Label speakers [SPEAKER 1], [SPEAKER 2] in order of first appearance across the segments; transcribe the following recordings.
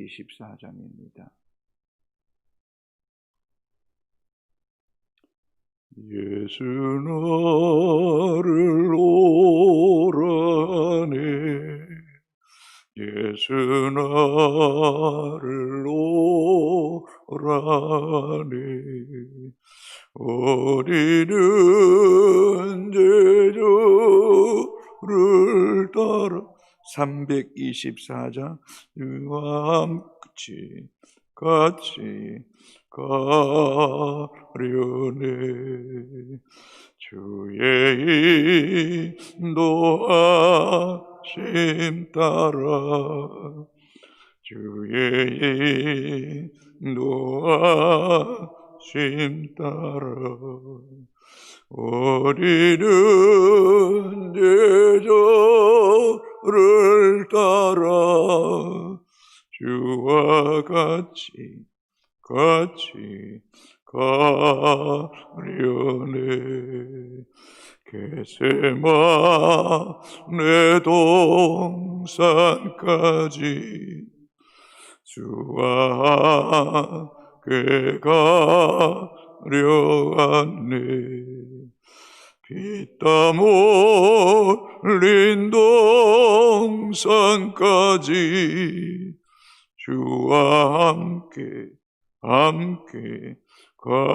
[SPEAKER 1] 24장입니다. 예수 나를 오라네, 예수 나를 오라네, 어디든지 주를 따라. 324장 유함 같이 가려네, 주의 인도하심 따라, 주의 인도하심 따라, 어디든지 저를 따라 주와 같이 가려네, 겟세마네 동산까지 주와 함께 가려왔네, 피땀 흘린 동산까지 주와 함께 가려네,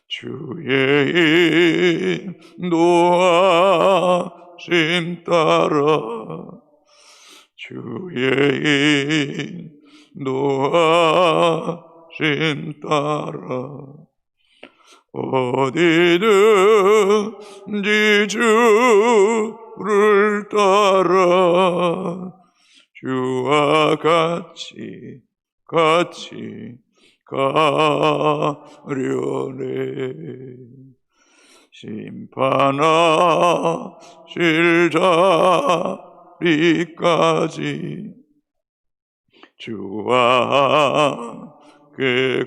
[SPEAKER 1] 주의 인도하심 따라, 주의 인도하심 따라, 어디든지 주를 따라 주와 같이 가려네, 심판하실 자리까지 주와 함께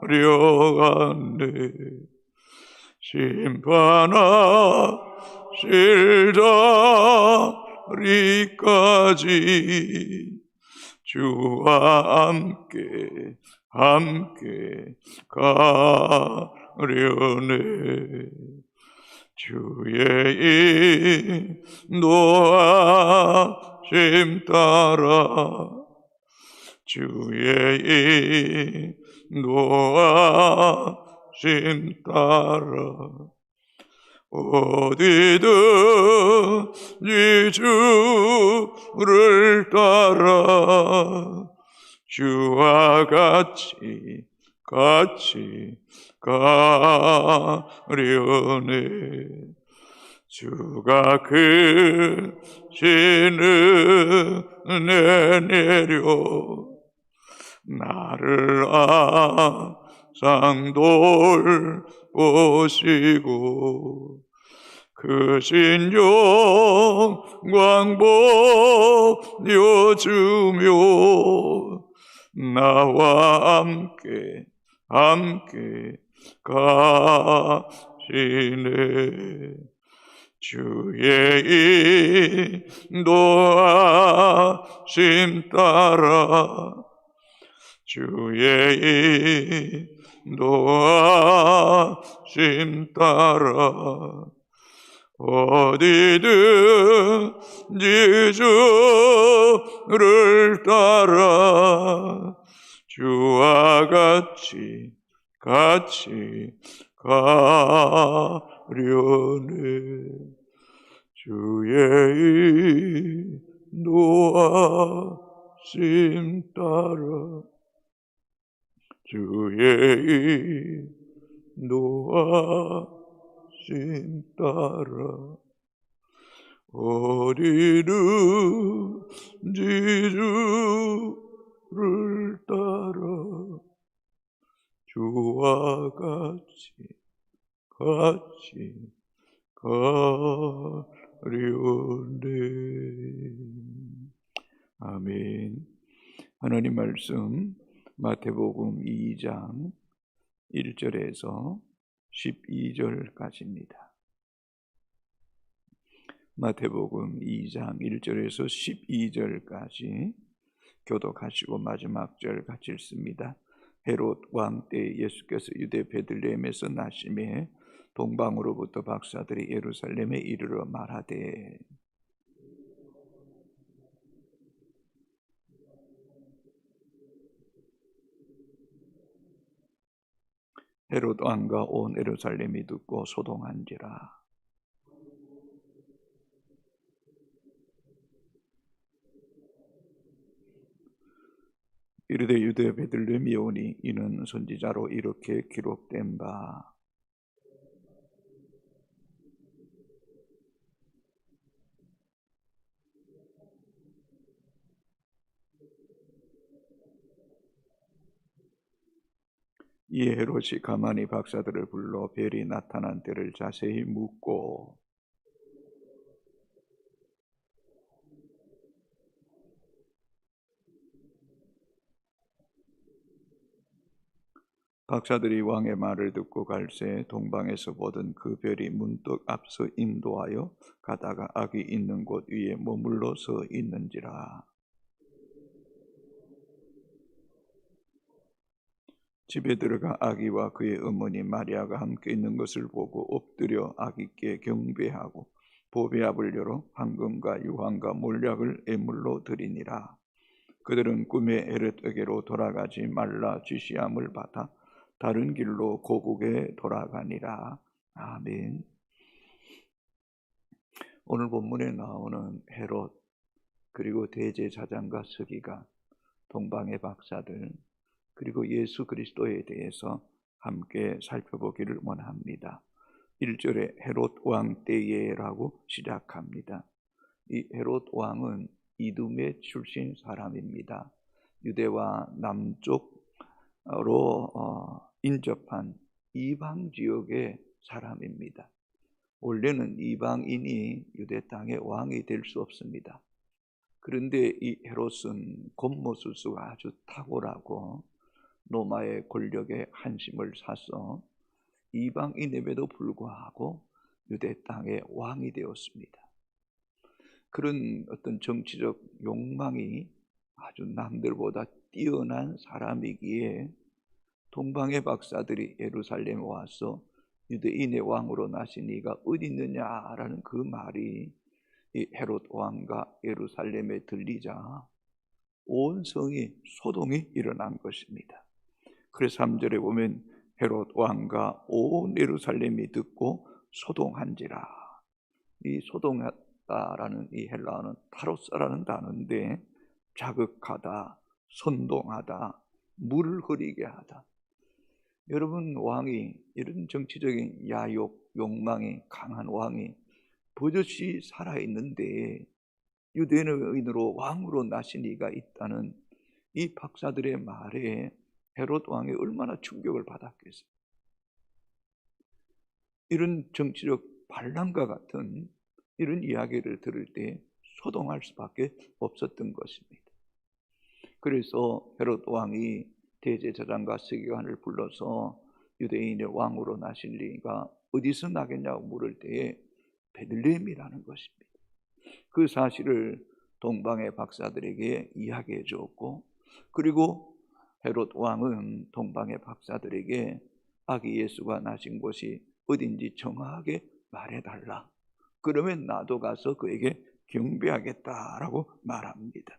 [SPEAKER 1] 가려갔네, 심판하실 자리까지 주와 함께 가려네, 주의 인도하심 따라, 주의 인도하심 따라, 어디든지 주를 따라 주와 같이 가려네, 주가 크신 은혜 내려 나를 항상 돌보시고 크신 영광 보여주며 나와 함께 가시네, 주의 인도하심 따라, 주의 인도하심 따라, 어디든지 주를 따라 주와 같이 가려네, 주의 인도하심 따라, 주의 인도하심 따라, 어디든지 주를 따라 주와 같이 가려네. 아멘. 하나님 말씀 마태복음 2장 1절에서 12절까지입니다. 마태복음 2장 1절에서 12절까지 교독하시고 마지막 절 같이 읽습니다. 헤롯 왕 때 예수께서 유대 베들레헴에서 나심에 동방으로부터 박사들이 예루살렘에 이르러 말하되 헤롯 왕과 온 예루살렘이 듣고 소동한지라. 이르되 유대 베들레헴이 오니 이는 선지자로 이렇게 기록된 바 이 헤롯이 가만히 박사들을 불러 별이 나타난 때를 자세히 묻고 박사들이 왕의 말을 듣고 갈새 동방에서 보던 그 별이 문득 앞서 인도하여 가다가 악이 있는 곳 위에 머물러 서 있는지라. 집에 들어가 아기와 그의 어머니 마리아가 함께 있는 것을 보고 엎드려 아기께 경배하고 보배압을 열어 황금과 유황과 몰약을 예물로 드리니라. 그들은 꿈에 헤롯에게로 돌아가지 말라 지시함을 받아 다른 길로 고국에 돌아가니라. 아멘. 오늘 본문에 나오는 헤롯 그리고 대제사장과 서기관, 동방의 박사들 그리고 예수 그리스도에 대해서 함께 살펴보기를 원합니다. 1절에 헤롯 왕 때에라고 시작합니다. 이 헤롯 왕은 이둠의 출신 사람입니다. 유대와 남쪽으로 인접한 이방 지역의 사람입니다. 원래는 이방인이 유대 땅의 왕이 될 수 없습니다. 그런데 이 헤롯은 겉모술수가 아주 탁월하고 로마의 권력에 한심을 사서 이방인임에도 불구하고 유대 땅의 왕이 되었습니다. 그런 어떤 정치적 욕망이 아주 남들보다 뛰어난 사람이기에 동방의 박사들이 예루살렘에 와서 유대인의 왕으로 나신 이가 어디 있느냐라는 그 말이 이 헤롯 왕과 예루살렘에 들리자 온 성이 소동이 일어난 것입니다. 그래서 3절에 보면 헤롯 왕과 온 예루살렘이 듣고 소동한지라. 이 소동했다라는 이 헬라어는 타로스라는 단어인데 자극하다, 선동하다, 물을 흐리게 하다. 여러분 왕이 이런 정치적인 야욕, 욕망이 강한 왕이 버젓이 살아있는데 유대인으로 왕으로 나신 이가 있다는 이 박사들의 말에 헤롯 왕이 얼마나 충격을 받았겠어요. 이런 정치적 반란과 같은 이런 이야기를 들을 때 소동할 수밖에 없었던 것입니다. 그래서 헤롯 왕이 대제사장과 서기관을 불러서 유대인의 왕으로 나실 리가 어디서 나겠냐고 물을 때에 베들레헴이라는 것입니다. 그 사실을 동방의 박사들에게 이야기해 주었고, 그리고 헤롯 왕은 동방의 박사들에게 아기 예수가 나신 곳이 어딘지 정확하게 말해달라. 그러면 나도 가서 그에게 경배하겠다라고 말합니다.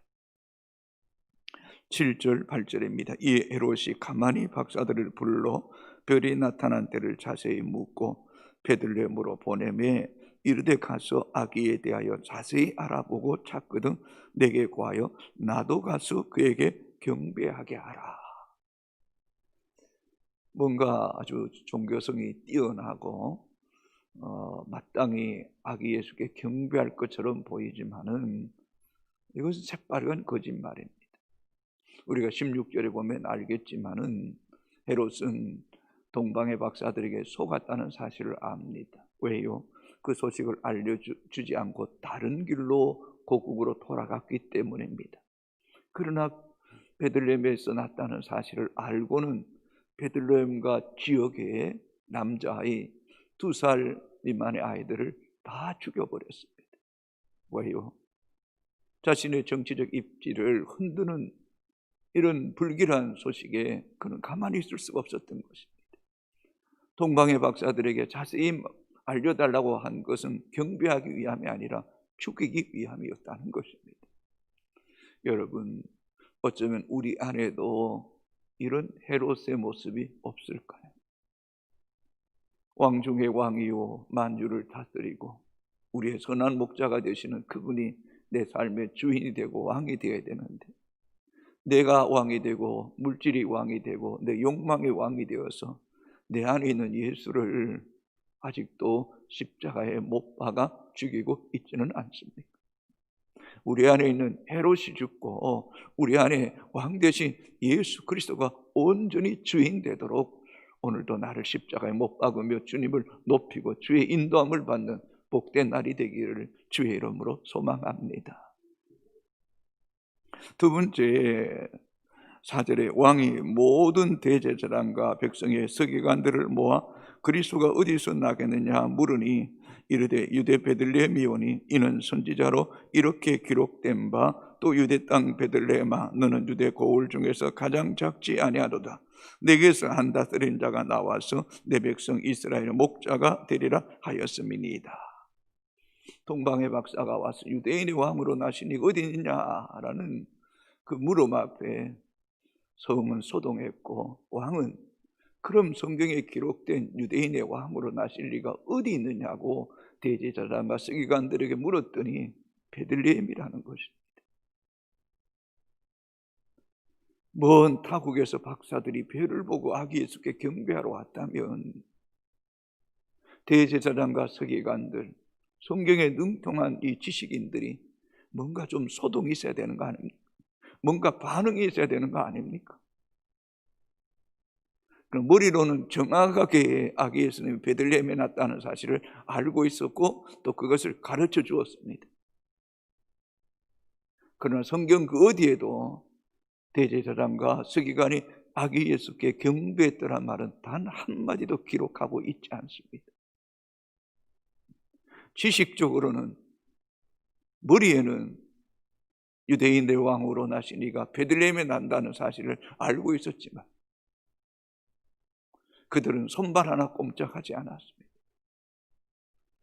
[SPEAKER 1] 7절 8절입니다. 이 헤롯이 가만히 박사들을 불러 별이 나타난 때를 자세히 묻고 베들레헴으로 보내매 이르되 가서 아기에 대하여 자세히 알아보고 찾거든 내게 구하여 나도 가서 그에게 경배하게 하라. 뭔가 아주 종교성이 뛰어나고 마땅히 아기 예수께 경배할 것처럼 보이지만은 이것은 새빨간 거짓말입니다. 우리가 16절에 보면 알겠지만은 헤롯은 동방의 박사들에게 속았다는 사실을 압니다. 왜요? 그 소식을 알려주지 않고 다른 길로 고국으로 돌아갔기 때문입니다. 그러나 베들레헴에서 났다는 사실을 알고는 베들레헴과 지역의 남자아이 2살 미만의 아이들을 다 죽여버렸습니다. 와요. 자신의 정치적 입지를 흔드는 이런 불길한 소식에 그는 가만히 있을 수가 없었던 것입니다. 동방의 박사들에게 자세히 알려달라고 한 것은 경배하기 위함이 아니라 죽이기 위함이었다는 것입니다. 여러분, 어쩌면 우리 안에도 이런 헤롯의 모습이 없을까요? 왕 중의 왕이요 만주를 다스리고 우리의 선한 목자가 되시는 그분이 내 삶의 주인이 되고 왕이 되어야 되는데, 내가 왕이 되고 물질이 왕이 되고 내 욕망이 왕이 되어서 내 안에 있는 예수를 아직도 십자가에 못 박아 죽이고 있지는 않습니까? 우리 안에 있는 헤롯이 죽고 우리 안에 왕 대신 예수 그리스도가 온전히 주인 되도록 오늘도 나를 십자가에 못 박으며 주님을 높이고 주의 인도함을 받는 복된 날이 되기를 주의 이름으로 소망합니다. 두 번째, 4절에 왕이 모든 대제사장과 백성의 서기관들을 모아 그리스도가 어디서 나겠느냐 물으니 이르되 유대 베들레헴이오니 이는 선지자로 이렇게 기록된 바 또 유대 땅 베들레헴아 너는 유대 고을 중에서 가장 작지 아니하도다. 내게서 한 다스린 자가 나와서 내 백성 이스라엘의 목자가 되리라 하였음이니이다. 동방의 박사가 와서 유대인의 왕으로 나시니 어디 있느냐라는 그 물음 앞에 성은 소동했고 왕은 그럼 성경에 기록된 유대인의 왕으로 나실 리가 어디 있느냐고 대제사장과 서기관들에게 물었더니 베들레헴이라는 것입니다. 먼 타국에서 박사들이 별을 보고 아기 예수께 경배하러 왔다면 대제사장과 서기관들, 성경에 능통한 이 지식인들이 뭔가 좀 소동이 있어야 되는 거 아닙니까? 뭔가 반응이 있어야 되는 거 아닙니까? 그럼 머리로는 정확하게 아기 예수님이 베들레헴에 났다는 사실을 알고 있었고 또 그것을 가르쳐 주었습니다. 그러나 성경 그 어디에도 대제사장과 서기관이 아기 예수께 경배했더란 말은 단 한마디도 기록하고 있지 않습니다. 지식적으로는 머리에는 유대인의 왕으로 나신 이가 베들레헴에 난다는 사실을 알고 있었지만 그들은 손발 하나 꼼짝하지 않았습니다.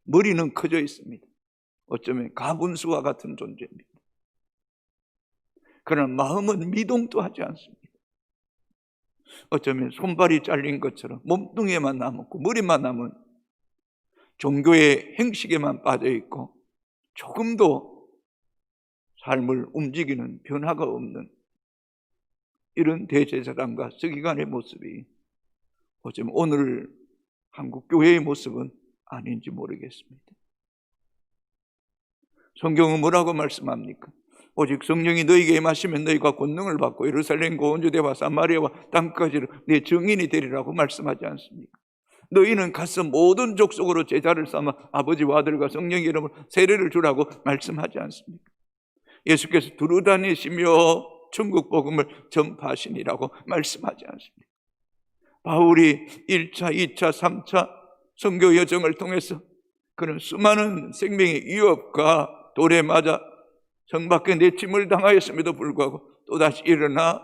[SPEAKER 1] 머리는 커져 있습니다. 어쩌면 가분수와 같은 존재입니다. 그러나 마음은 미동도 하지 않습니다. 어쩌면 손발이 잘린 것처럼 몸뚱이에만 남았고 머리만 남은 종교의 행식에만 빠져있고 조금도 삶을 움직이는 변화가 없는 이런 대제사장과 서기관의 모습이 어쩌면 오늘 한국교회의 모습은 아닌지 모르겠습니다. 성경은 뭐라고 말씀합니까? 오직 성령이 너희에게 임하시면 너희가 권능을 받고 예루살렘 온 유대와 사마리아와 땅까지를 내 증인이 되리라고 말씀하지 않습니까? 너희는 가서 모든 족속으로 제자를 삼아 아버지와 아들과 성령의 이름으로 세례를 주라고 말씀하지 않습니까? 예수께서 두루다니시며 천국 복음을 전파하시니라고 말씀하지 않습니까? 바울이 1차, 2차, 3차 선교 여정을 통해서 그런 수많은 생명의 위협과 돌에 맞아 성 밖에 내침을 당하였음에도 불구하고 또다시 일어나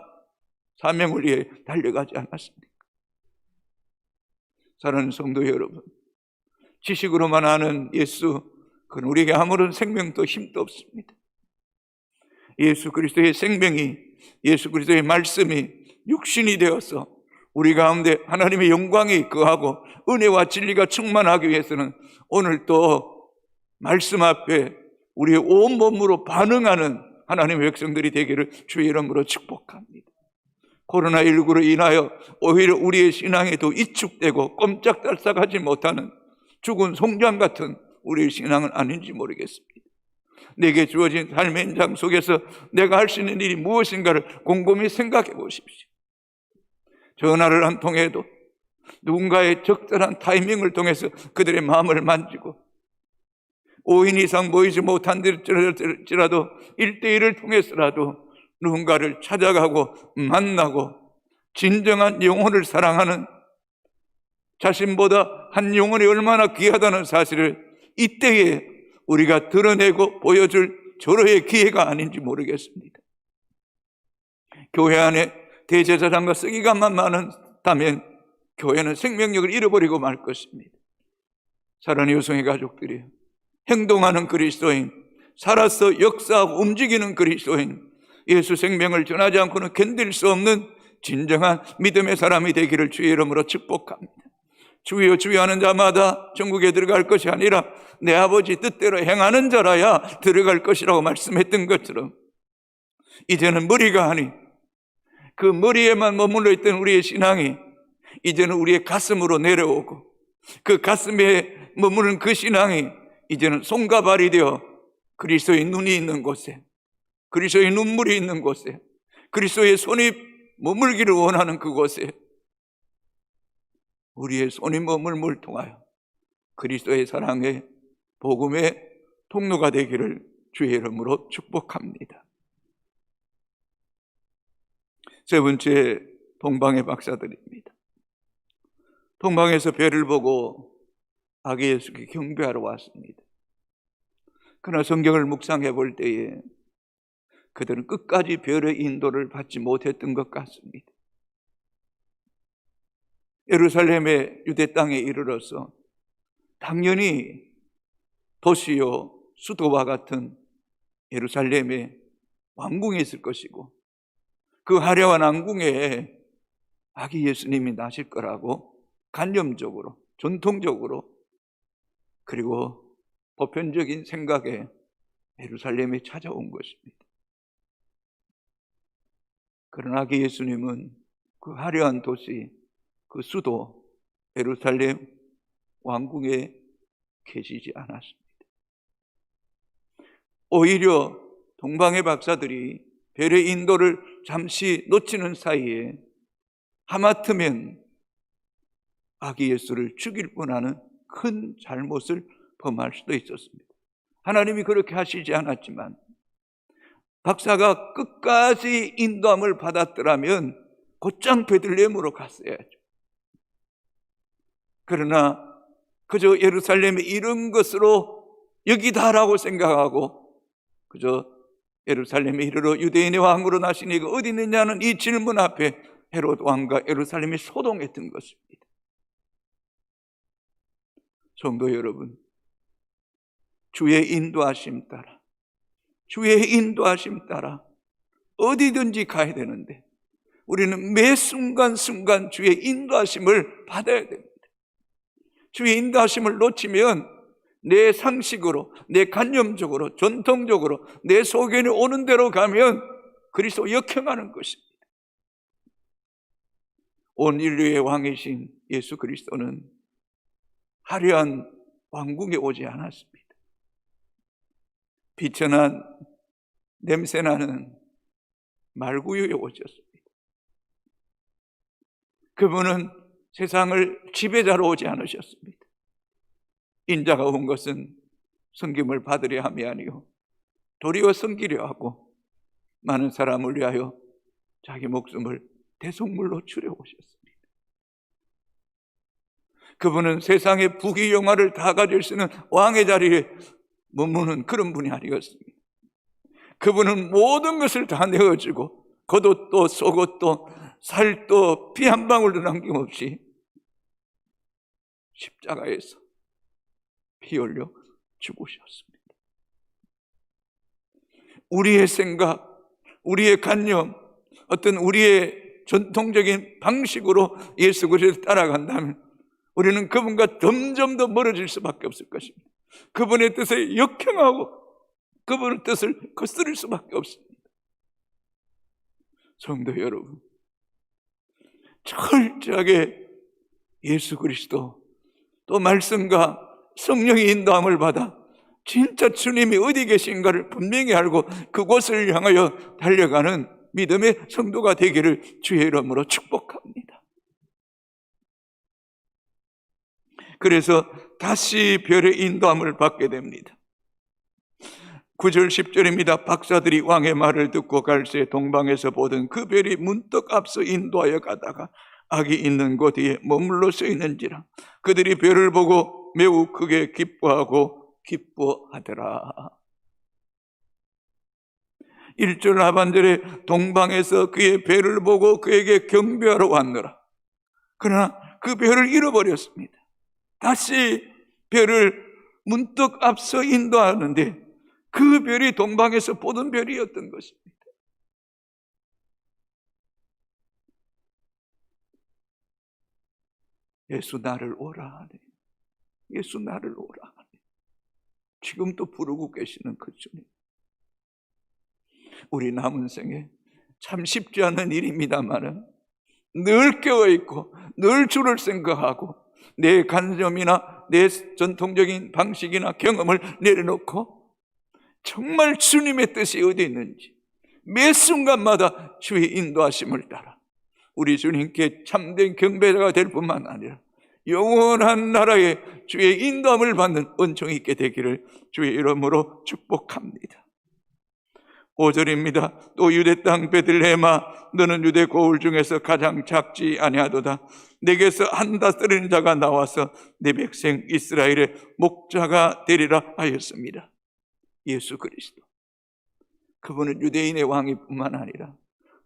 [SPEAKER 1] 사명을 위해 달려가지 않았습니까? 사랑하는 성도 여러분, 지식으로만 아는 예수, 그건 우리에게 아무런 생명도 힘도 없습니다. 예수 그리스도의 생명이, 예수 그리스도의 말씀이 육신이 되어서 우리 가운데 하나님의 영광이 거하고 은혜와 진리가 충만하기 위해서는 오늘 또 말씀 앞에 우리의 온 몸으로 반응하는 하나님의 백성들이 되기를 주의 이름으로 축복합니다. 코로나19로 인하여 오히려 우리의 신앙에도 이축되고 꼼짝달싹하지 못하는 죽은 송장 같은 우리의 신앙은 아닌지 모르겠습니다. 내게 주어진 삶의 현장 속에서 내가 할 수 있는 일이 무엇인가를 곰곰이 생각해 보십시오. 전화를 한 통해도 누군가의 적절한 타이밍을 통해서 그들의 마음을 만지고 5인 이상 모이지 못한들지라도 1대1을 통해서라도 누군가를 찾아가고 만나고 진정한 영혼을 사랑하는, 자신보다 한 영혼이 얼마나 귀하다는 사실을 이때에 우리가 드러내고 보여줄 절호의 기회가 아닌지 모르겠습니다. 교회 안에 대제사장과 서기관만 많다면 교회는 생명력을 잃어버리고 말 것입니다. 사랑하는 여성의 가족들이요, 행동하는 그리스도인, 살아서 역사하고 움직이는 그리스도인, 예수 생명을 전하지 않고는 견딜 수 없는 진정한 믿음의 사람이 되기를 주의 이름으로 축복합니다. 주여 주여 하는 자마다 천국에 들어갈 것이 아니라 내 아버지 뜻대로 행하는 자라야 들어갈 것이라고 말씀했던 것처럼, 이제는 머리가 아닌 그 머리에만 머물러 있던 우리의 신앙이 이제는 우리의 가슴으로 내려오고, 그 가슴에 머무는 그 신앙이 이제는 손과 발이 되어 그리스도의 눈이 있는 곳에, 그리스도의 눈물이 있는 곳에, 그리스도의 손이 머물기를 원하는 그곳에 우리의 손이 머물므를 통하여 그리스도의 사랑의 복음의 통로가 되기를 주의 이름으로 축복합니다. 세 번째, 동방의 박사들입니다. 동방에서 별을 보고 아기 예수께 경배하러 왔습니다. 그러나 성경을 묵상해 볼 때에 그들은 끝까지 별의 인도를 받지 못했던 것 같습니다. 예루살렘의 유대 땅에 이르러서 당연히 도시요 수도와 같은 예루살렘의 왕궁에 있을 것이고, 그 화려한 왕궁에 아기 예수님이 나실 거라고 관념적으로, 전통적으로, 그리고 보편적인 생각에 예루살렘에 찾아온 것입니다. 그러나 아기 예수님은 그 화려한 도시, 그 수도 예루살렘 왕궁에 계시지 않았습니다. 오히려 동방의 박사들이 별의 인도를 잠시 놓치는 사이에 하마터면 아기 예수를 죽일 뻔하는 큰 잘못을 범할 수도 있었습니다. 하나님이 그렇게 하시지 않았지만 박사가 끝까지 인도함을 받았더라면 곧장 베들레헴으로 갔어야죠. 그러나 그저 예루살렘에 이른 것으로 여기다라고 생각하고 그저 예루살렘에 이르러 유대인의 왕으로 나시니가 어디 있느냐는 이 질문 앞에 헤롯 왕과 예루살렘이 소동했던 것입니다. 성도 여러분, 주의 인도하심 따라, 주의 인도하심 따라 어디든지 가야 되는데 우리는 매 순간순간 주의 인도하심을 받아야 됩니다. 주의 인도하심을 놓치면 내 상식으로, 내 관념적으로, 전통적으로 내 소견이 오는 대로 가면 그리스도 역행하는 것입니다. 온 인류의 왕이신 예수 그리스도는 화려한 왕궁에 오지 않았습니다. 비천한 냄새나는 말구유에 오셨습니다. 그분은 세상을 지배자로 오지 않으셨습니다. 인자가 온 것은 섬김을 받으려 함이 아니요 도리어 섬기려 하고 많은 사람을 위하여 자기 목숨을 대속물로 주려 오셨습니다. 그분은 세상의 부귀영화를 다 가질 수 있는 왕의 자리에 머무는 그런 분이 아니었습니다. 그분은 모든 것을 다 내어주고 겉옷도 속옷도 살도 피 한 방울도 남김없이 십자가에서 피 흘려 죽으셨습니다. 우리의 생각, 우리의 관념, 어떤 우리의 전통적인 방식으로 예수 그리스도를 따라간다면 우리는 그분과 점점 더 멀어질 수밖에 없을 것입니다. 그분의 뜻에 역행하고 그분의 뜻을 거스릴 수밖에 없습니다. 성도 여러분, 철저하게 예수 그리스도 또 말씀과 성령의 인도함을 받아 진짜 주님이 어디 계신가를 분명히 알고 그곳을 향하여 달려가는 믿음의 성도가 되기를 주의 이름으로 축복합니다. 그래서 다시 별의 인도함을 받게 됩니다. 9절 10절입니다. 박사들이 왕의 말을 듣고 갈새 동방에서 보던 그 별이 문득 앞서 인도하여 가다가 악이 있는 곳 위에 머물러 서 있는지라. 그들이 별을 보고 매우 크게 기뻐하고 기뻐하더라. 1절 하반절에 동방에서 그의 배를 보고 그에게 경배하러 왔노라. 그러나 그 배를 잃어버렸습니다. 다시 배를 문득 앞서 인도하는데 그 별이 동방에서 보던 별이었던 것입니다. 예수 나를 오라 하네. 예수 나를 오라 하네. 지금도 부르고 계시는 그 주님. 우리 남은 생에 참 쉽지 않은 일입니다만은 늘 깨어있고 늘 주를 생각하고 내 관점이나 내 전통적인 방식이나 경험을 내려놓고 정말 주님의 뜻이 어디 있는지 매 순간마다 주의 인도하심을 따라 우리 주님께 참된 경배자가 될 뿐만 아니라 영원한 나라에 주의 인도함을 받는 은총이 있게 되기를 주의 이름으로 축복합니다. 5절입니다. 또 유대 땅 베들레헴아 너는 유대 고을 중에서 가장 작지 아니하도다. 내게서 한 다스리는 자가 나와서 내 백성 이스라엘의 목자가 되리라 하였습니다. 예수 그리스도. 그분은 유대인의 왕이 뿐만 아니라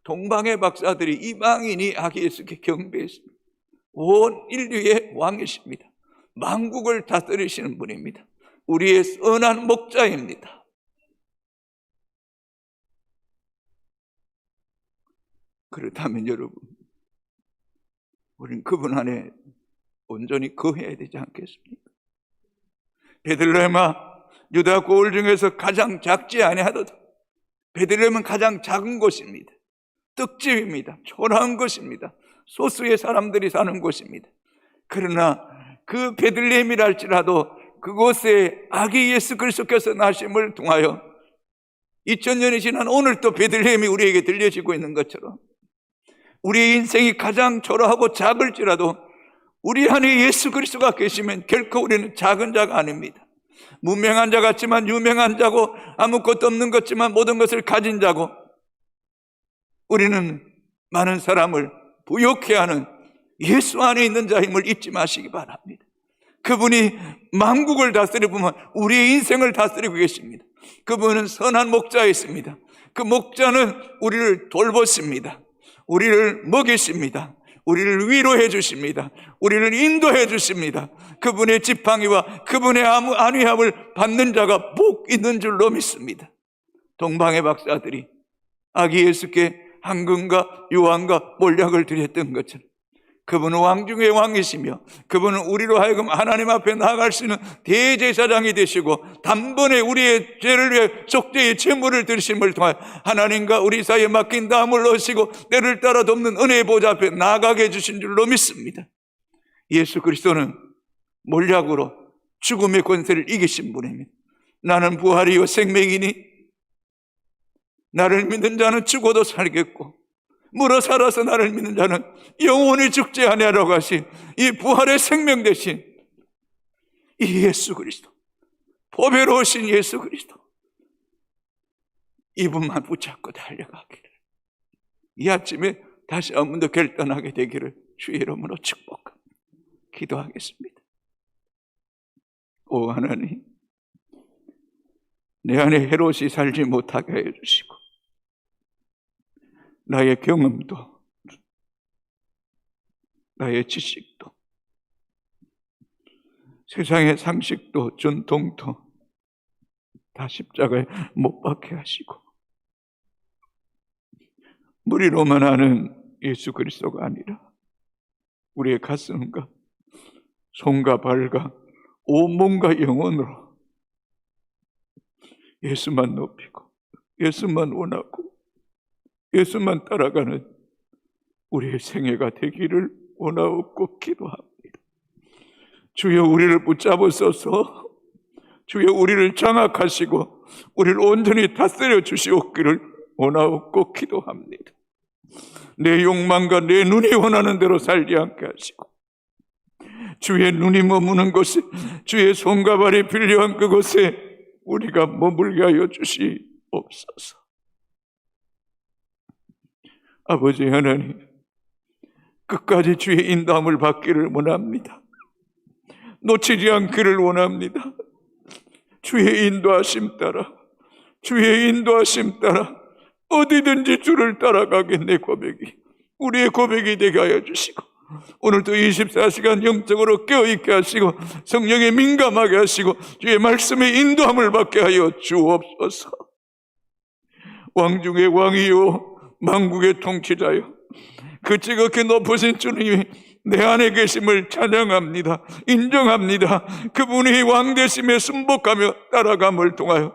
[SPEAKER 1] 동방의 박사들이 이방인이 아기 예수께 경배했습니다. 온 인류의 왕이십니다. 만국을 다스리시는 분입니다. 우리의 선한 목자입니다. 그렇다면 여러분, 우리는 그분 안에 온전히 거해야 되지 않겠습니까? 베들레헴아 유다 고을 중에서 가장 작지 아니하도다. 베들레헴은 가장 작은 곳입니다. 떡집입니다. 초라한 곳입니다. 소수의 사람들이 사는 곳입니다. 그러나 그 베들레헴이라 할지라도 그곳에 아기 예수 그리스도께서 나심을 통하여 2000년이 지난 오늘 또 베들레헴이 우리에게 들려지고 있는 것처럼 우리의 인생이 가장 초라하고 작을지라도 우리 안에 예수 그리스도가 계시면 결코 우리는 작은 자가 아닙니다. 무명한 자 같지만 유명한 자고 아무것도 없는 것 같지만 모든 것을 가진 자고 우리는 많은 사람을 부욕해 하는 예수 안에 있는 자임을 잊지 마시기 바랍니다. 그분이 만국을 다스리고 우리의 인생을 다스리고 계십니다. 그분은 선한 목자이십니다. 그 목자는 우리를 돌보십니다. 우리를 먹이십니다. 우리를 위로해 주십니다. 우리를 인도해 주십니다. 그분의 지팡이와 그분의 안위함을 받는 자가 복 있는 줄로 믿습니다. 동방의 박사들이 아기 예수께 황금과 유황과 몰약을 드렸던 것처럼 그분은 왕 중의 왕이시며 그분은 우리로 하여금 하나님 앞에 나아갈 수 있는 대제사장이 되시고 단번에 우리의 죄를 위해 속죄의 제물을 드리심을 통하여 하나님과 우리 사이에 맡긴 담을 넣으시고 때를 따라 돕는 은혜의 보좌 앞에 나아가게 해주신 줄로 믿습니다. 예수 그리스도는 몰약으로 죽음의 권세를 이기신 분입니다. 나는 부활이요 생명이니 나를 믿는 자는 죽어도 살겠고 물어 살아서 나를 믿는 자는 영원히 죽지 아니하라고 하신 이 부활의 생명 대신 이 예수 그리스도, 보배로우신 예수 그리스도, 이분만 붙잡고 달려가기를 이 아침에 다시 한 번 더 결단하게 되기를 주의 이름으로 축복합니다. 기도하겠습니다. 오 하나님, 내 안에 헤롯이 살지 못하게 해주시고 나의 경험도 나의 지식도 세상의 상식도 전통도 다 십자가에 못 박게 하시고 머리로만 아는 예수 그리스도가 아니라 우리의 가슴과 손과 발과 온몸과 영혼으로 예수만 높이고 예수만 원하고 예수만 따라가는 우리의 생애가 되기를 원하옵고 기도합니다. 주여 우리를 붙잡으소서. 주여 우리를 장악하시고 우리를 온전히 다스려 주시옵기를 원하옵고 기도합니다. 내 욕망과 내 눈이 원하는 대로 살지 않게 하시고 주의 눈이 머무는 곳에 주의 손과 발이 필요한 그곳에 우리가 머물게 하여 주시옵소서. 아버지 하나님, 끝까지 주의 인도함을 받기를 원합니다. 놓치지 않기를 원합니다. 주의 인도하심 따라, 주의 인도하심 따라 어디든지 주를 따라가겠네. 고백이 우리의 고백이 되게 하여 주시고, 오늘도 24시간 영적으로 깨어있게 하시고 성령에 민감하게 하시고 주의 말씀의 인도함을 받게 하여 주옵소서. 왕 중의 왕이요 만국의 통치자요, 그 지극히 높으신 주님이 내 안에 계심을 찬양합니다. 인정합니다. 그분이 왕 되심에 순복하며 따라감을 통하여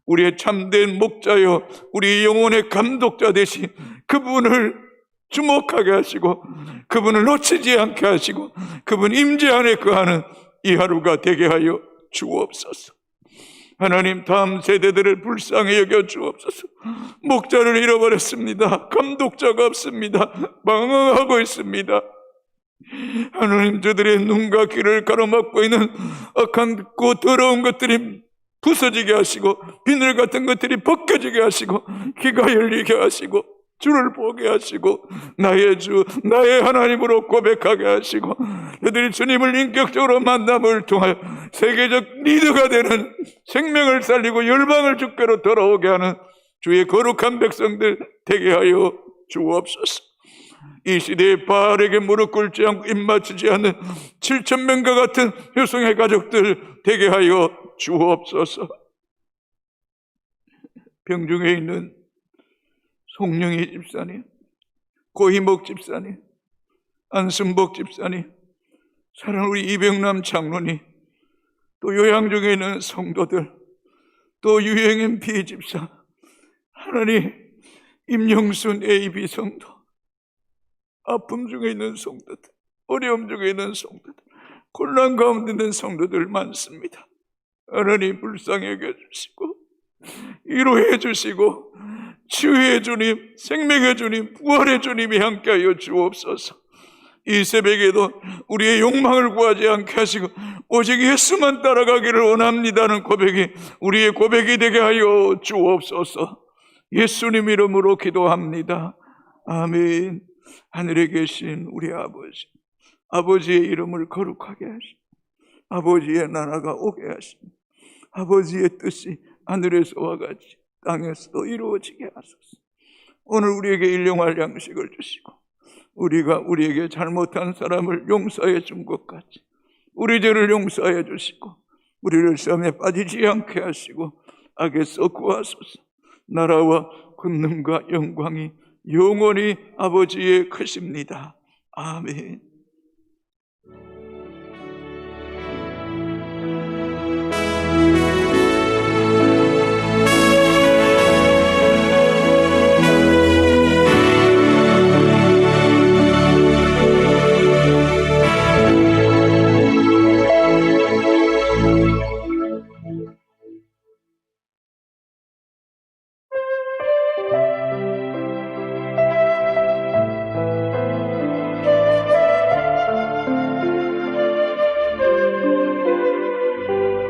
[SPEAKER 1] 우리의 참된 목자요 우리 영혼의 감독자 되신 그분을 주목하게 하시고 그분을 놓치지 않게 하시고 그분 임재 안에 거하는 이 하루가 되게 하여 주옵소서. 하나님, 다음 세대들을 불쌍히 여겨 주옵소서. 목자를 잃어버렸습니다. 감독자가 없습니다. 방황하고 있습니다. 하나님, 저들의 눈과 귀를 가로막고 있는 악한 더러운 것들이 부서지게 하시고 비늘 같은 것들이 벗겨지게 하시고 귀가 열리게 하시고 주를 보게 하시고 나의 주, 나의 하나님으로 고백하게 하시고 그들이 주님을 인격적으로 만남을 통하여 세계적 리더가 되는, 생명을 살리고 열방을 주께로 돌아오게 하는 주의 거룩한 백성들 되게 하여 주옵소서. 이 시대에 바알에게 무릎 꿇지 않고 입맞추지 않는 7,000명과 같은 효성의 가족들 되게 하여 주옵소서. 병중에 있는 송영희 집사님, 고희목 집사님, 안순복 집사님, 사랑하는 우리 이병남 장로님, 또 요양 중에 있는 성도들, 또 유영임 피집사, 하나님, 임영순 AB 성도, 아픔 중에 있는 성도들, 어려움 중에 있는 성도들, 곤란 가운데 있는 성도들 많습니다. 하나님, 불쌍히 여겨주시고 위로해 주시고 치유의 주님, 생명의 주님, 부활의 주님이 함께하여 주옵소서. 이 새벽에도 우리의 욕망을 구하지 않게 하시고 오직 예수만 따라가기를 원합니다는 고백이 우리의 고백이 되게 하여 주옵소서. 예수님 이름으로 기도합니다. 아멘. 하늘에 계신 우리 아버지, 아버지의 이름을 거룩하게 하시고 아버지의 나라가 오게 하시고 아버지의 뜻이 하늘에서와 같이 땅에서도 이루어지게 하소서. 오늘 우리에게 일용할 양식을 주시고 우리가 우리에게 잘못한 사람을 용서해 준 것 같이 우리 죄를 용서해 주시고 우리를 시험에 빠지지 않게 하시고 악에서 구하소서. 나라와 권능과 영광이 영원히 아버지의 크십니다. 아멘.